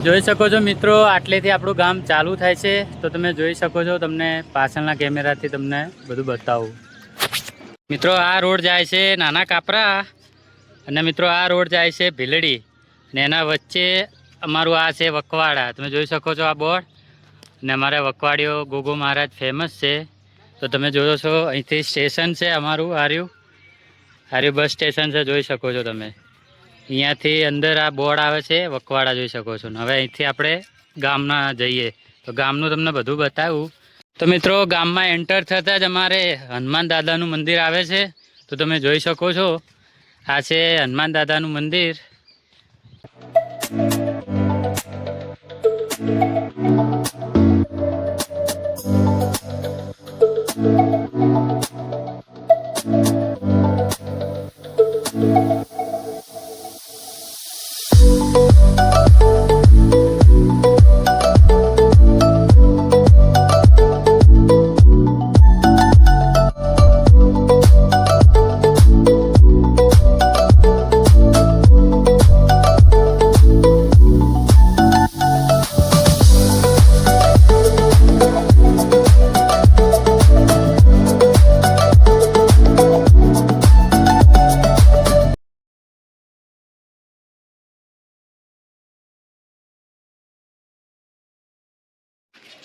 જોઈ શકો છો મિત્રો, આટલેથી આપણું ગામ ચાલુ થાય છે. તો તમે જોઈ શકો છો, તમને પાછળના કેમેરાથી તમને બધું બતાવું. મિત્રો આ રોડ જાય છે નાના કાપરા, અને મિત્રો આ રોડ જાય છે ભીલડી, ને એના વચ્ચે અમારું આ છે વકવાડા. તમે જોઈ શકો છો આ બોર્ડ, ને અમારા વકવાડીઓ ગોગો મહારાજ ફેમસ છે. તો તમે જોયો છો અહીંથી સ્ટેશન છે અમારું, આર્યું બસ સ્ટેશન છે, જોઈ શકો છો તમે. અહીંયાથી અંદર આ બોર્ડ આવે છે વકવાડા, જોઈ શકો છો. હવે અહીંથી આપણે ગામના જઈએ તો ગામનું તમને બધું બતાવું. તો મિત્રો ગામમાં એન્ટર થતાં જ અમારે હનુમાન દાદાનું મંદિર આવે છે. તો તમે જોઈ શકો છો, આ છે હનુમાન દાદાનું મંદિર.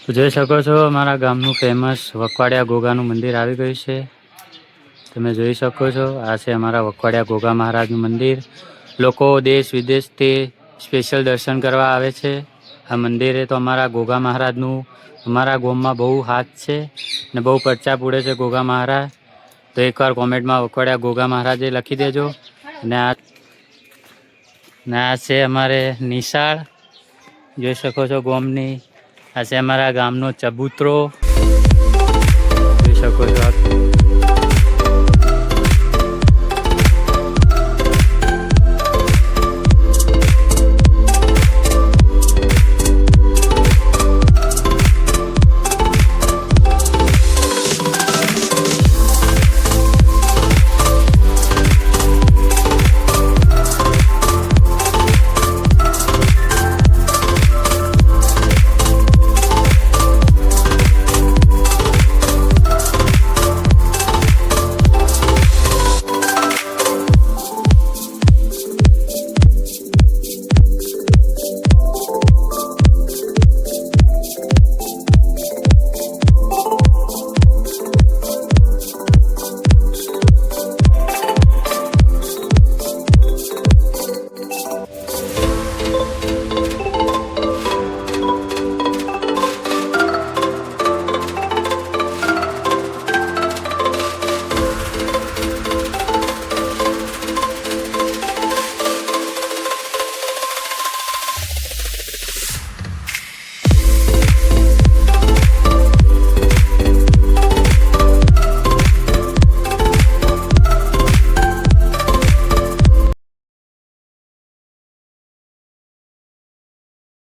તો જોઈ શકો છો અમારા ગામનું ફેમસ વકવાડિયા ગોગાનું મંદિર આવી ગયું છે. તમે જોઈ શકો છો, આ છે અમારા વકવાડિયા ગોગા મહારાજનું મંદિર. લોકો દેશ વિદેશથી સ્પેશિયલ દર્શન કરવા આવે છે આ મંદિરે. તો અમારા ગોગા મહારાજનું અમારા ગામમાં બહુ હાથ છે ને બહુ પરચા પૂડે છે ગોગા મહારાજ. તો એકવાર કોમેન્ટમાં વકવાડિયા ગોગા મહારાજે લખી દેજો. અને આ છે અમારે નિશાળ, જોઈ શકો છો ગામની. આ છે અમારા ગામનો ચબૂતરો, જોઈ શકો છો.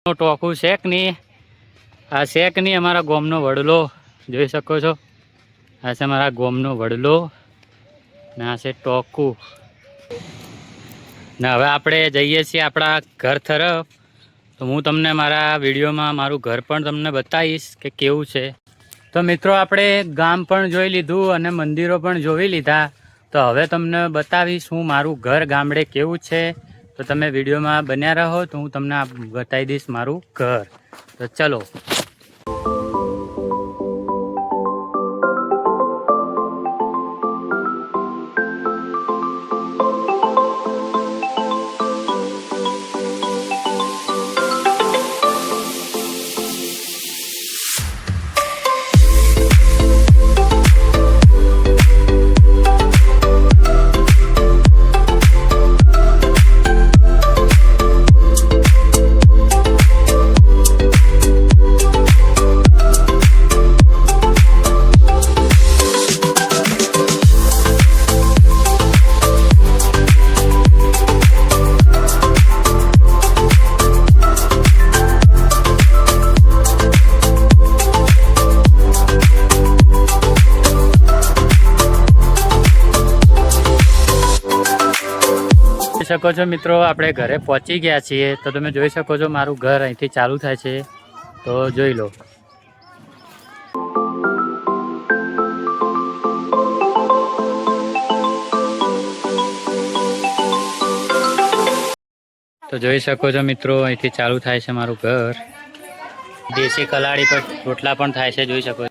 ટોકું શેક નહીં, આ શેક નહીં, અમારા ગોમનો વડલો, જોઈ શકો છો. આ છે અમારા ગોમનો વડલો, ને આ છે ટોકું. ને હવે આપણે જઈએ છીએ આપણા ઘર તરફ. તો હું તમને મારા વિડીયોમાં મારું ઘર પણ તમને બતાવીશ કે કેવું છે. તો મિત્રો આપણે ગામ પણ જોઈ લીધું અને મંદિરો પણ જોઈ લીધા. તો હવે તમને બતાવીશ હું મારું ઘર ગામડે કેવું છે. તો તમે વિડીયોમાં બન્યા રહો, તો હું તમને બતાવી દઈશ મારું ઘર. તો ચલો. શકો છો મિત્રો, આપણે ઘરે પહોંચી ગયા છીએ. તો તમે જોઈ શકો છો મારું ઘર અહીંથી ચાલુ થાય છે, તો જોઈ લો. તો જોઈ શકો છો મિત્રો, અહીંથી ચાલુ થાય છે મારું ઘર. દેશી કલાડી પર રોટલા પણ થાય છે, જોઈ શકો છો.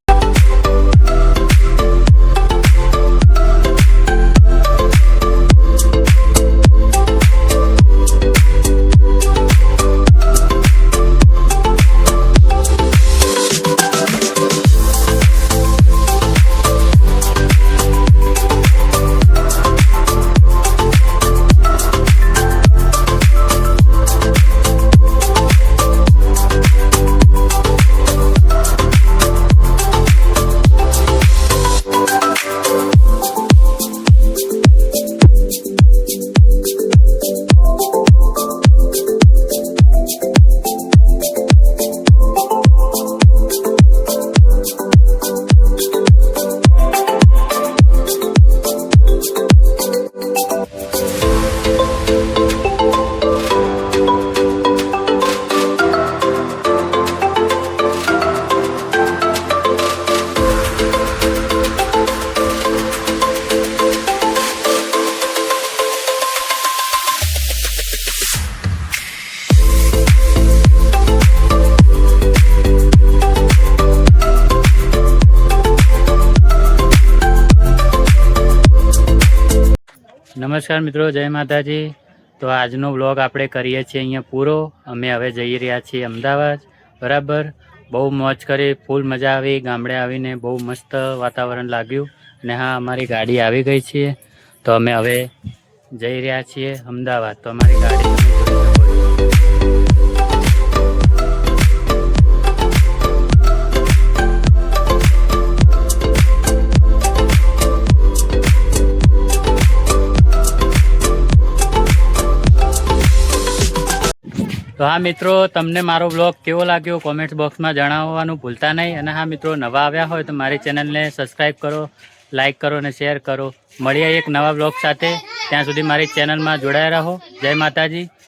નમસ્કાર મિત્રો, જય માતાજી. તો આજનો વ્લોગ આપણે કરીએ છીએ અહીંયા પૂરો. અમે હવે જઈ રહ્યા છીએ અમદાવાદ. બરાબર, બહુ મોજ કરી, ફૂલ મજા આવી. ગામડે આવીને બહુ મસ્ત વાતાવરણ લાગ્યું. અને હા, અમારી ગાડી આવી ગઈ છે, તો અમે હવે જઈ રહ્યા છીએ અમદાવાદ. તો અમારી ગાડી તમે જોઈ શકો છો. તો હા મિત્રો, તમને મારો બ્લોગ કેવો લાગ્યો કોમેન્ટ બોક્સમાં જણાવવાનું ભૂલતા નહીં. અને હા મિત્રો, નવા આવ્યા હોય તો મારી ચેનલને સબસ્ક્રાઈબ કરો, લાઈક કરો અને શેર કરો. મળીએ એક નવા બ્લોગ સાથે. ત્યાં સુધી મારી ચેનલમાં જોડાયા રહો. જય માતાજી.